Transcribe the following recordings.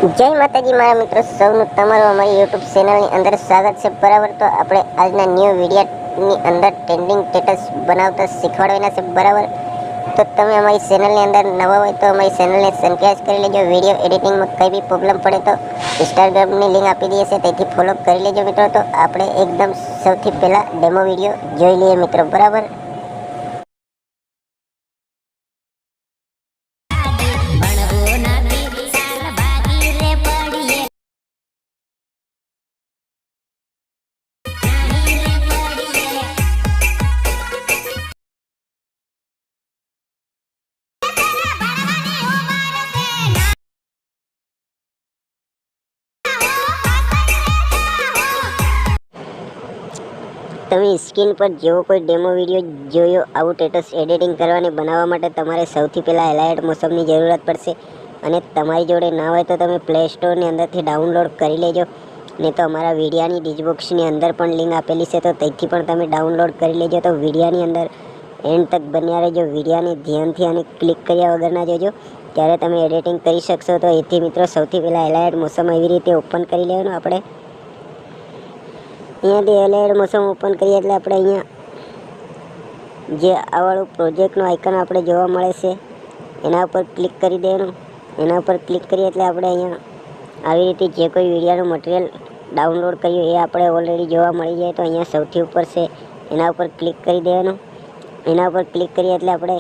જય માતાજી મારા મિત્રો સૌનું તમારું અમારી યુટ્યુબ ચેનલની અંદર સ્વાગત છે। બરાબર, તો આપણે આજના ન્યૂ વિડીયોની અંદર ટ્રેન્ડિંગ સ્ટેટસ બનાવતા શીખવાડવાના છે। બરાબર, તો તમે અમારી ચેનલની અંદર નવા હોય તો અમારી ચેનલને સબસ્ક્રાઇબ કરી લેજો। વિડીયો એડિટિંગમાં કંઈ બી પ્રોબ્લેમ પડે તો ઇન્સ્ટાગ્રામની લિંક આપી દઈએ છે, તેથી ફોલો કરી લેજો મિત્રો। તો આપણે એકદમ સૌથી પહેલાં ડેમો વિડીયો જોઈ લઈએ મિત્રો। બરાબર, તમે સ્ક્રીન પર જેવો કોઈ ડેમો વિડીયો જોયો, આવું સ્ટેટસ એડિટિંગ કરવાની બનાવવા માટે તમારે સૌથી પહેલાં એલાઇટ મોશનની જરૂરત પડશે। અને તમારી જોડે ના હોય તો તમે પ્લે સ્ટોરની અંદરથી ડાઉનલોડ કરી લેજો, નહીં તો અમારા વિડીયાની ડિસ્ક્રિપ્શનની અંદર પણ લિંક આપેલી છે, તો તેથી પણ તમે ડાઉનલોડ કરી લેજો। તો વિડીયાની અંદર એન્ડ તક બન્યા રહેજો, વિડીયાને ધ્યાનથી અને ક્લિક કર્યા વગર ના જોજો, ત્યારે તમે એડિટિંગ કરી શકશો। તો એથી મિત્રો સૌથી પહેલાં એલાઇટ મોશન એવી રીતે ઓપન કરી લેવાનું। આપણે અહીંયાથી એલાઇટ મોશન ઓપન કરીએ એટલે આપણે અહીંયા જે આવાળું પ્રોજેક્ટનું આઇકન આપણે જોવા મળે છે એના ઉપર ક્લિક કરી દેવાનું। એના ઉપર ક્લિક કરીએ એટલે આપણે અહીંયા આવી રીતે જે કોઈ વિડીયોનું મટીરિયલ ડાઉનલોડ કર્યું એ આપણે ઓલરેડી જોવા મળી જાય। તો અહીંયા સૌથી ઉપર છે એના ઉપર ક્લિક કરી દેવાનું। એના ઉપર ક્લિક કરીએ એટલે આપણે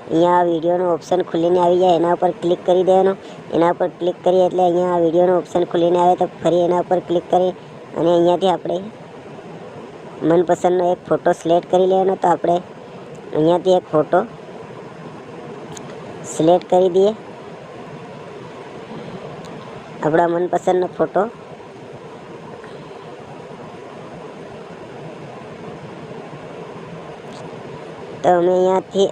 અહીંયા આ વિડીયોનું ઓપ્શન ખુલીને આવી જાય, એના ઉપર ક્લિક કરી દેવાનું। એના ઉપર ક્લિક કરીએ એટલે અહીંયા આ વિડીયોનું ઓપ્શન ખુલીને આવે, તો ફરી એના ઉપર ક્લિક કરી અને અહીંયાથી આપણે મનપસંદનો એક ફોટો સિલેક્ટ કરી લેવાનો। તો આપણે અહીંયાથી એક ફોટો સિલેક્ટ કરી દઈએ, આપણા મનપસંદનો ફોટો। તો અમે અહીંયાથી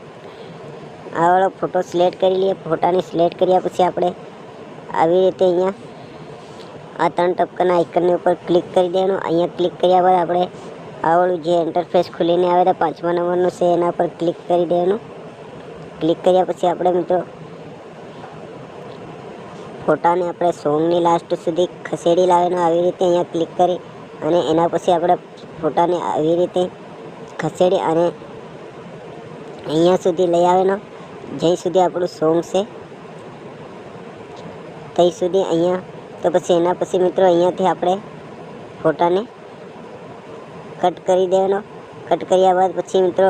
આ વાળો ફોટો સિલેક્ટ કરી લઈએ। ફોટાને સિલેક્ટ કર્યા પછી આપણે આવી રીતે અહીંયા આ 3 ટપકાના આઇકનની ઉપર ક્લિક કરી દેવાનું। અહીંયા ક્લિક કર્યા બાદ આપણે આવાળું જે ઇન્ટરફેસ ખુલીને આવે તો 5મા નંબરનું છે એના પર ક્લિક કરી દેવાનું। ક્લિક કર્યા પછી આપણે મિત્રો ફોટાને આપણે સોંગની લાસ્ટ સુધી ખસેડી લાવવાનો। આવી રીતે અહીંયા ક્લિક કરી અને એના પછી આપણે ફોટાને આવી રીતે ખસેડી અને અહીંયા સુધી લઈ આવવાનો, જ્યાં સુધી આપણું સોંગ છે ત્યાં સુધી અહીંયા। તો પછી એના પછી મિત્રો અહીંયાથી આપણે ફોટાને કટ કરી દેવાનો। કટ કર્યા બાદ પછી મિત્રો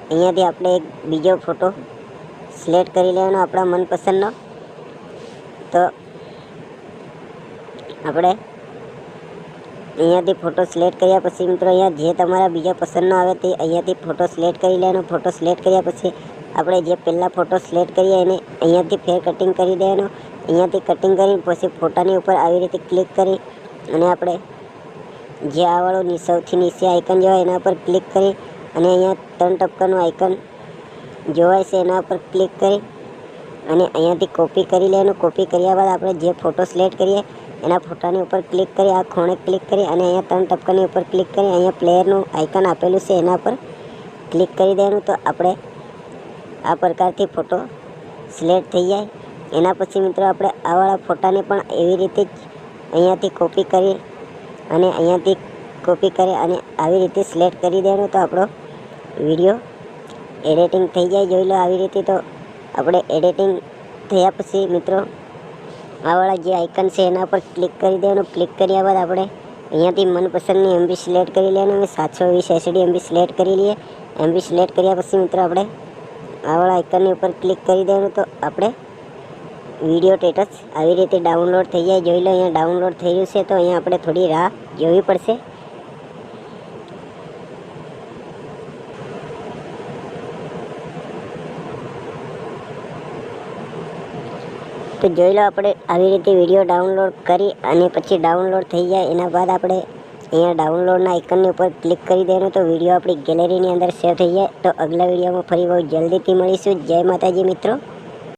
અહીંયાથી આપણે એક બીજો ફોટો સિલેક્ટ કરી લેવાનો આપણા મનપસંદનો। તો આપણે અહીંયાથી ફોટો સિલેક્ટ કર્યા પછી મિત્રો અહીંયા જે તમારા બીજા પસંદનો આવે તે અહીંયાથી ફોટો સિલેક્ટ કરી લેવાનો। ફોટો સિલેક્ટ કર્યા પછી આપણે જે પહેલાં ફોટો સિલેક્ટ કરીએ એને અહીંયાથી ફેર કટિંગ કરી દેવાનો। અહીંયાથી કટિંગ કરી પછી ફોટાની ઉપર આવી રીતે ક્લિક કરી અને આપણે જે આવાળું સૌથી નીચે આઇકન જોવાય એના પર ક્લિક કરી અને અહીંયા 3 ટપકાનું આઇકન જોવાય છે એના પર ક્લિક કરી અને અહીંયાથી કોપી કરી લેવાનું। કોપી કર્યા બાદ આપણે જે ફોટો સિલેક્ટ કરીએ એના ફોટાની ઉપર ક્લિક કરી આ ખૂણે ક્લિક કરી અને અહીંયા 3 ટપકાની ઉપર ક્લિક કરી અહીંયા પ્લેયરનું આઇકન આપેલું છે એના પર ક્લિક કરી દેવાનું। તો આપણે આ પ્રકારથી ફોટો સિલેક્ટ થઈ જાય। એના પછી મિત્રો આપણે આવાળા ફોટાને પણ એવી રીતે જ અહીંયાથી કોપી કરી અને અહીંયાથી કોપી કરી અને આવી રીતે સિલેક્ટ કરી દેવાનું। તો આપણો વિડીયો એડિટિંગ થઈ જાય, જોઈ લો આવી રીતે। તો આપણે એડિટિંગ થયા પછી મિત્રો આવાળા જે આઇકન છે એના પર ક્લિક કરી દેવાનું। ક્લિક કર્યા બાદ આપણે અહીંયાથી મનપસંદની MB સિલેક્ટ કરી લેવાનું। અમે 720 SD MB સિલેક્ટ કરી લઈએ। MB સિલેક્ટ કર્યા પછી મિત્રો આપણે આવાળા આઇકનની ઉપર ક્લિક કરી દેવાનું। તો આપણે વિડીયો સ્ટેટસ આવી રીતે ડાઉનલોડ થઈ જાય, જોઈ લો અહીંયા ડાઉનલોડ થઈ રહ્યું છે। તો અહીંયા આપણે થોડી રાહ જોવી પડશે। તો જોઈ લો આપણે આવી રીતે વિડીયો ડાઉનલોડ કરી અને પછી ડાઉનલોડ થઈ જાય એના બાદ આપણે અહીંયા ડાઉનલોડના આઇકનની ઉપર ક્લિક કરી દેવાનું। તો વિડીયો આપણી ગેલેરીની અંદર સેવ થઈ જાય। તો અગલા વિડીયોમાં ફરી બહુ જલ્દીથી મળીશું। જય માતાજી મિત્રો।